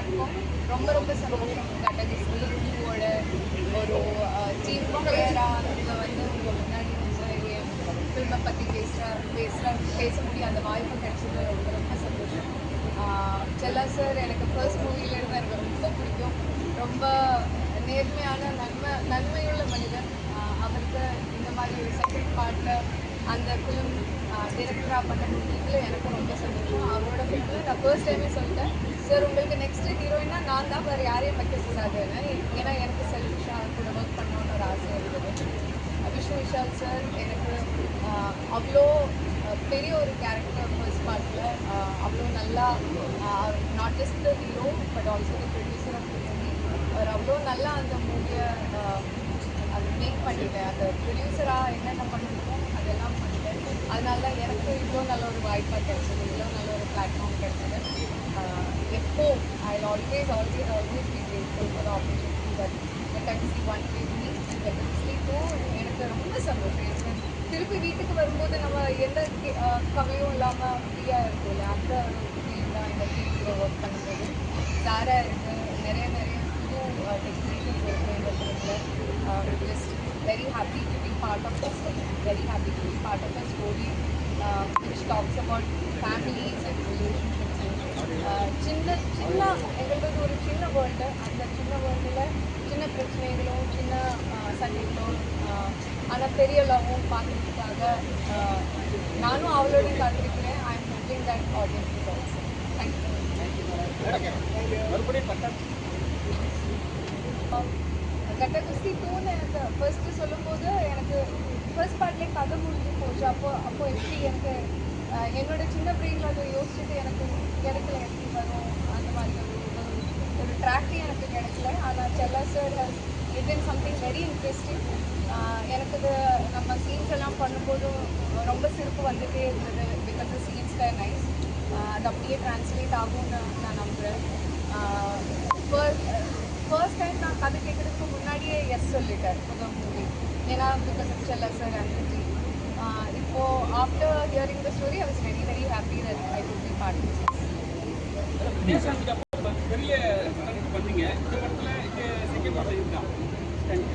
எல்லாருக்கும் ரொம்ப ரொம்ப சந்தோஷம். கட்டடிஸ்டியோட ஒரு டீம் பிளேயராக வந்து உங்கள் முன்னாடி வந்து என் ஃபில்மை பற்றி பேச முடியும் அந்த வாய்ப்பு கிடைச்சது ரொம்ப ரொம்ப சந்தோஷம். செல்லா சார் எனக்கு ஃபர்ஸ்ட் மூவிலேருந்து எனக்கு ரொம்ப பிடிக்கும். ரொம்ப நேர்மையான நன்மையுள்ள மனிதன். அவருக்கு இந்த மாதிரி ஒரு செகண்ட் பார்ட்டில் அந்த ஃபிலிம் டைரக்டராக பண்ண முடிஞ்சதில் எனக்கு ரொம்ப சந்தோஷம். அவரோட ஃபிலிமில் நான் ஃபர்ஸ்ட் டைமே சொல்லிட்டேன், சார் உங்களுக்கு நெக்ஸ்ட் ஹீரோயினா நான் தான், வேறு யாரையும் வைக்கக்கூடாதுன்னு. ஏன்னா எனக்கு செல்ஃபிஷா கூட ஒர்க் பண்ணணுன்னு ஒரு ஆசை இருந்தது. விஷ்ணு விஷால் சார் எனக்கு அவ்வளோ பெரிய ஒரு கேரக்டர் ஃபர்ஸ்ட் பார்ட்டில் அவ்வளோ நல்லா, not just the hero but also the producer of the movie. அவர் அவ்வளோ நல்லா அந்த மூவியை அது மேக் பண்ணிட்டேன். அந்த ப்ரொடியூசராக என்னென்ன பண்ணணுமோ அதெல்லாம் பண்ணிட்டேன். அதனால தான் எனக்கு இவ்வளோ நல்ல ஒரு வாய்ப்பாக கிடைச்சது, இவ்வளோ நல்ல ஒரு பிளாட்ஃபார்ம் கிடைச்சது. எப்போ I always be grateful for the opportunity that Gatta Kusthi one gave me. Gatta Kusthi 2 எனக்கு ரொம்ப சந்தோஷம். எனக்கு திருப்பி வீட்டுக்கு வரும்போது நம்ம எந்த கவலையும் இல்லாமல் ஃப்ரீயாக இருக்கும் இல்லை, அந்த ஒரு ஃபீலிங் தான் இந்த டீமில் ஒர்க் பண்ணும்போது. சாரா இருக்குது, நிறைய புது டெக்னீஷியன்ஸ் இருக்குது இந்த ஃபிலிமில். Just very happy to be part of this team, very happy to be part of a story which talks about families and relationships and சின்ன எங்களது ஒரு சின்ன வேர்ல்டு. அந்த சின்ன வேர்ல்டில் சின்ன பிரச்சனைகளும் சின்ன சண்டைகளும் ஆனால் பெரிய லவ்வும் பார்க்குறதுக்காக நானும் அவளோடையும் காத்திருக்கிறேன். I'm hoping that audience is also. Thank you. Gatta Kusthi 2ன்னு எனக்கு ஃபர்ஸ்ட்டு சொல்லும்போது எனக்கு ஃபர்ஸ்ட் பார்ட்லேயே கதை முடிஞ்சு போச்சு. அப்போ எப்படி எனக்கு என்னோட சின்ன பிரெயினில் அதை யோசிச்சுட்டு எனக்கு கிடைக்கல, எப்படி வரும் அந்த மாதிரி ஒரு ட்ராக்கே எனக்கு கிடைக்கல. ஆனால் செல்லா sir has return something very interesting. எனக்கு இது நம்ம சீன்ஸ் எல்லாம் பண்ணும்போதும் ரொம்ப சிரிப்பு வந்துகிட்டே இருந்தது. Because the scenes were nice. அது அப்படியே ட்ரான்ஸ்லேட் ஆகும்னு நான் நம்புகிறேன். ஃபர்ஸ்ட் டைம் நான் கதை கேட்குறதுக்கு முன்னாடியே எஸ் சொல்லிட்டேன் புது மூவி. ஏன்னா because of Chella sir and the team. இப்போது after hearing the story I was very happy that I could be part of this. பெரிய பண்ணீங்க இந்த படத்துல செகண்ட் பார்ட் இருக்கா? தேங்க்யூ.